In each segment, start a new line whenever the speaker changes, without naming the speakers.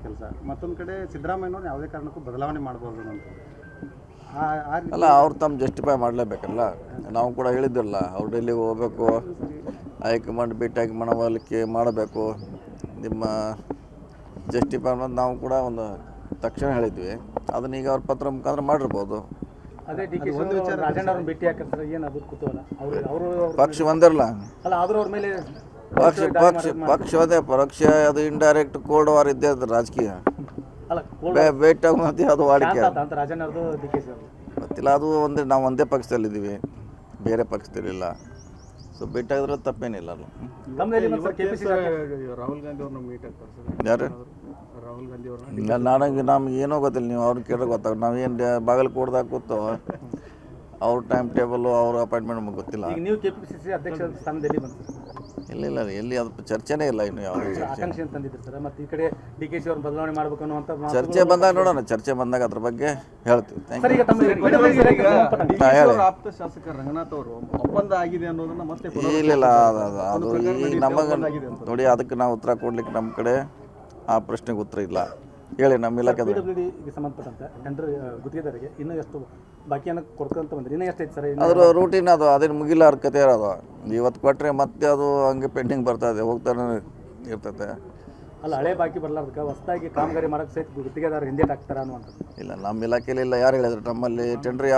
ಕೆಲಸ, ಮತ್ತೊಂದು ಕಡೆ ಸಿದ್ದರಾಮಯ್ಯನವ್ರು ಯಾವುದೇ ಕಾರಣಕ್ಕೂ ಬದಲಾವಣೆ ಮಾಡ್ಬೋದು ಅಂತ
ಅಲ್ಲ, ಅವ್ರು ತಮ್ಮ ಜಸ್ಟಿಫೈ ಮಾಡಲೇಬೇಕಲ್ಲ. ನಾವು ಕೂಡ ಹೇಳಿದ್ದಿಲ್ಲ ಅವ್ರು ಡೆಲ್ಲಿಗೆ ಹೋಗಬೇಕು, ಹೈಕಮಾಂಡ್ ಭೇಟಿಯಾಗಿ ಮನವೊಲಿಕೆ ಮಾಡಬೇಕು, ನಿಮ್ಮ ಜಸ್ಟಿಫೈ ಅನ್ನೋದು ನಾವು ಕೂಡ ಒಂದು ತಕ್ಷಣ ಹೇಳಿದ್ವಿ. ಅದನ್ನ ಈಗ ಅವ್ರ ಪತ್ರ ಮುಖಾಂತರ ಮಾಡಿರ್ಬೋದು.
ಅದೇ ರಾಜಣ್ಣ ಅವ್ರನ್ನ ಭೇಟಿ ಹಾಕಿರ್ತಾರೆ, ಏನು ಅದು ಕುತೂಹಲ. ಅವರು
ಪಕ್ಷ ಒಂದಿರಲ್ಲ,
ಅಲ್ಲ ಆದರೂ ಅವ್ರ ಮೇಲೆ
ಪಕ್ಷ ಅದೇ ಪರೋಕ್ಷ, ಅದು ಇಂಡೈರೆಕ್ಟ್ ಕೋಲ್ಡ್ ವಾರ್ ಇದ್ದೇ ಅದು ರಾಜಕೀಯ.
ಅಲ್ಲ
ಭೇಟಿ ಮತ್ತೆ ಅದು ವಾಡಿಕೆ
ಅಂತ ರಾಜಣ್ಣ ಅವ್ರದ್ದು DK
ಗೊತ್ತಿಲ್ಲ. ಅದು ಒಂದೇ, ನಾವು ಒಂದೇ ಪಕ್ಷದಲ್ಲಿದ್ದೀವಿ, ಬೇರೆ ಪಕ್ಷದಲ್ಲಿಲ್ಲ. ಸೊ ಭೇಟಿ ಆಗಿದ್ರೆ ತಪ್ಪೇನಿಲ್ಲ.
ರಾಹುಲ್ ಗಾಂಧಿ ಅವ್ರನ್ನ ಮೀಟ್ ಆಗ್ತಾರೆ
ಯಾರು?
ರಾಹುಲ್ ಗಾಂಧಿ ಅವ್ರನ್ನ
ನಮ್ಗೆ ಏನೋ ಗೊತ್ತಿಲ್ಲ, ನೀವು ಅವ್ರನ್ನ ಕೇಳಿದ್ರೆ ಗೊತ್ತಾಗ. ನಾವೇನು ಬಾಗಲಕೋಟದಾಗ ಕೂತು ಅವ್ರ ಟೈಮ್ ಟೇಬಲು ಅವ್ರ ಅಪಾಯಿಂಟ್ಮೆಂಟ್ ನಮಗೆ ಗೊತ್ತಿಲ್ಲ.
ನೀವು KPCC ಅಧ್ಯಕ್ಷ ಸ್ಥಾನದಲ್ಲಿ ಬಂತು?
ಇಲ್ಲ, ಎಲ್ಲಿ ಅದು ಚರ್ಚೆನೇ ಇಲ್ಲ ಇನ್ನು. ಯಾವುದೇ
ಆಕಾಂಕ್ಷೆ ತಂದಿದ್ರು ಸರ್, ಮತ್ತು ಈ ಕಡೆ DKC ಅವ್ರನ್ನ ಬದಲಾವಣೆ ಮಾಡಬೇಕು ಅನ್ನುವಂಥ
ಚರ್ಚೆ ಬಂದಾಗ ನೋಡೋಣ. ಚರ್ಚೆ ಬಂದಾಗ ಅದ್ರ ಬಗ್ಗೆ ಹೇಳ್ತೀವಿ.
ಆಪ್ತ ಶಾಸಕ ರಂಗನಾಥ್ ಅವರು ಒಪ್ಪಂದ ಆಗಿದೆ ಅನ್ನೋದನ್ನ ಮತ್ತೆ
ಇಲ್ಲ, ಅದು ಈಗ ನಮಗೆ ನೋಡಿ, ಅದಕ್ಕೆ ನಾವು ಉತ್ತರ ಕೊಡ್ಲಿಕ್ಕೆ ನಮ್ಮ ಕಡೆ ಆ ಪ್ರಶ್ನೆಗೆ ಉತ್ತರ ಇಲ್ಲ. ಹೇಳಿ, ನಮ್ಮ ಇಲಾಖೆ
PWDಗೆ ಸಂಬಂಧಪಟ್ಟಂತೆ ಟೆಂಡರ್ ಗುತ್ತಿಗೆದಾರರಿಗೆ ಇನ್ನೂ ಎಷ್ಟು ಬಾಕಿಯನ್ನು ಕೊಡ್ಕೊಂತ ಬಂದ್ರೆ ಇನ್ನೂ ಎಷ್ಟೈತೆ ಸರ್?
ಅದ್ರ ರೂಟೀನ್ ಅದು, ಅದೇನು ಮುಗಿಲಾರ ಕತೆ ಇರೋದು. ಇವತ್ತು ಕೊಟ್ಟರೆ ಮತ್ತೆ ಅದು ಹಂಗೆ ಪೆಂಡಿಂಗ್ ಬರ್ತದೆ, ಹೋಗ್ತಾನೆ ಇರ್ತೈತೆ.
ಅಲ್ಲ, ಹಳೆ ಬಾಕಿ ಬರಲಾರ್ದಕ್ಕೆ ಹೊಸದಾಗಿ ಕಾಮಗಾರಿ ಮಾಡೋಕ್ಕೆ ಸಹಿತ ಗುತ್ತಿಗೆದಾರ ಹಿಂದೇಟ್ ಹಾಕ್ತಾರೆ ಅನ್ನುವಂಥದ್ದು.
ಇಲ್ಲ, ನಮ್ಮ ಇಲಾಖೆಯಲ್ಲಿ ಇಲ್ಲ. ಯಾರು ಹೇಳಿದ್ರು? ನಮ್ಮಲ್ಲಿ ಟೆಂಡರ್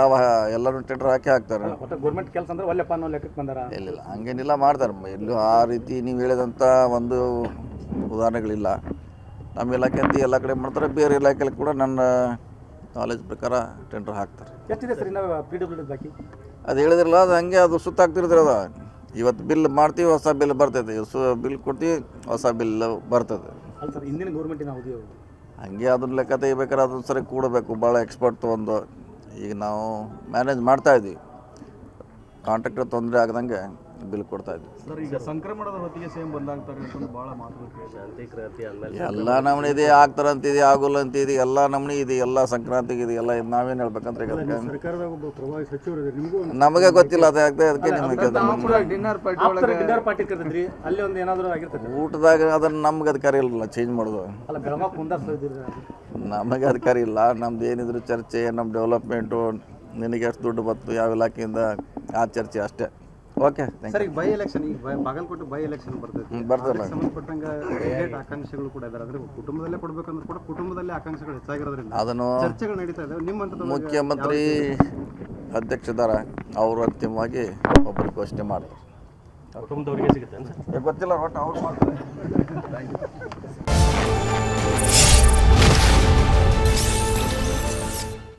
ಎಲ್ಲರೂ ಟೆಂಡರ್ ಹಾಕಿ ಹಾಕ್ತಾರೆ.
ಒಟ್ಟು ಗೌರ್ಮೆಂಟ್ ಕೆಲಸ ಅಂದ್ರೆ ಒಳ್ಳೆಪ್ಪ ಅನ್ನೋ ಲೆಕ್ಕಕ್ಕೆ ಬಂದಾರ?
ಇಲ್ಲ, ಹಂಗೇನಿಲ್ಲ, ಮಾಡ್ತಾರೆ. ಎಲ್ಲೂ ಆ ರೀತಿ ನೀವು ಹೇಳಿದಂಥ ಒಂದು ಉದಾಹರಣೆಗಳಿಲ್ಲ. ನಮ್ಮ ಇಲಾಖೆ ಅಂತ ಎಲ್ಲ ಕಡೆ ಮಾಡ್ತಾರೆ, ಬೇರೆ ಇಲಾಖೆಯಲ್ಲಿ ಕೂಡ ನನ್ನ ನಾಲೆಜ್ ಪ್ರಕಾರ ಟೆಂಡರ್ ಹಾಕ್ತಾರೆ.
ಎಷ್ಟಿದೆ ಸರ್ ಇನ್ನು PWD ಬಾಕಿ?
ಅದು ಹೇಳಿದ್ರಲ್ಲ, ಅದು ಹಂಗೆ ಅದು ಸುತ್ತಾಗ್ತಿರ್ತಾರೆ. ಅದು ಇವತ್ತು ಬಿಲ್ ಮಾಡ್ತೀವಿ, ಹೊಸ ಬಿಲ್ ಬರ್ತೈತೆ, ಬಿಲ್ ಕೊಡ್ತೀವಿ, ಹೊಸ ಬಿಲ್ ಬರ್ತದೆ.
ಅಲ್ಲ ಸರ್, ಹಿಂದಿನ ಗೌರ್ಮೆಂಟಿನ ಅವಧಿ
ಹಂಗೆ ಅದನ್ನ ಲೆಕ್ಕ ತೆಗಿಬೇಕಾದ್ರೆ ಅದೊಂದು ಸರಿ ಕೂಡಬೇಕು, ಭಾಳ ಎಕ್ಸ್ಪರ್ಟ್ ತೊಗೊಂಡು. ಈಗ ನಾವು ಮ್ಯಾನೇಜ್ ಮಾಡ್ತಾಯಿದ್ವಿ, ಕಾಂಟ್ರಾಕ್ಟರ್ ತೊಂದರೆ ಆಗದಂಗೆ ಬಿಲ್ ಕೊಡ್ತಾ ಇದ್ವಿ.
ಸರ್, ಈಗ ಸಂಕ್ರಮಣದ ಹೊತ್ತಿಗೆ ಸೇಮ್ ಬಂದಾಗ್ತಾರೆ ಅಂತ ಭಾಳ ಮಾತು.
ಎಲ್ಲ ನಮ್ನಿ ಇದೆ, ಆಗ್ತಾರೆ ಅಂತಿದೆ, ಆಗೋಲ್ಲ ಅಂತಿದೆ, ಎಲ್ಲ ನಮ್ನಿ ಇದೆ, ಎಲ್ಲ ಸಂಕ್ರಾಂತಿಗೆ ಇದೆ, ಎಲ್ಲ ನಾವೇನು ಹೇಳ್ಬೇಕಂದ್ರೆ
ಸರ್ಕಾರದ ಒಬ್ಬ ಪ್ರಭಾವಿ ಸಚಿವರು ನಿಮಗೂ
ನಮಗೆ ಗೊತ್ತಿಲ್ಲ. ಅದಕ್ಕೆ ನಿಮಗೆ
ಡಿನ್ನರ್ ಪಾರ್ಟಿ ಕರೆದ್ರಿ, ಅಲ್ಲಿ ಒಂದು ಏನಾದರೂ ಆಗಿರ್ತದೆ
ಊಟದಾಗ. ಅದನ್ನು ನಮ್ಗೆ ಅಧಿಕಾರ ಇಲ್ಲ ಚೇಂಜ್ ಮಾಡೋದು.
ಅಲ್ಲ, ಬೆಳಗಾವಿ ಕುಂದಾರ್ಸಿದ್ರಿ,
ನಮಗೆ ಅಧಿಕಾರ ಇಲ್ಲ. ನಮ್ದು ಏನಿದ್ರು ಚರ್ಚೆ, ನಮ್ಮ ಡೆವಲಪ್ಮೆಂಟು, ನಿನಗೆ ಎಷ್ಟು ದುಡ್ಡು ಬಂತು ಯಾವ ಇಲಾಖೆಯಿಂದ, ಆ ಚರ್ಚೆ ಅಷ್ಟೇ. Okay,
sir. ಈಗ ಬೈ ಎಲೆಕ್ಷನ್, ಈಗ ಬಾಗಲಕೋಟೆ ಬೈ ಎಲೆಕ್ಷನ್ ಬರ್ತದೆ, ಸಂಬಂಧಪಟ್ಟಂಗೆ ಆಕಾಂಕ್ಷೆಗಳು ಕೂಡ ಇದ್ದಾರೆ. ಅಂದರೆ ಕುಟುಂಬದಲ್ಲೇ ಕೊಡಬೇಕಂದ್ರೆ ಕೂಡ ಕುಟುಂಬದಲ್ಲೇ ಆಕಾಂಕ್ಷೆಗಳು ಹೆಚ್ಚಾಗಿರೋದ್ರಿಂದ
ಅದನ್ನು
ಚರ್ಚೆಗಳು ನಡೀತಾ ಇದ್ದಾವೆ. ನಿಮ್ಮ
ಮುಖ್ಯಮಂತ್ರಿ ಅಧ್ಯಕ್ಷದಾರ ಅವರು ಅಂತಿಮವಾಗಿ ಒಬ್ಬರು ಘೋಷಣೆ ಮಾಡ್ತಾರೆ.
ಕುಟುಂಬದವರಿಗೆ ಸಿಗುತ್ತೆ
ಗೊತ್ತಿಲ್ಲ, ಒಟ್ಟು ಅವ್ರು ಮಾಡ್ತಾರೆ.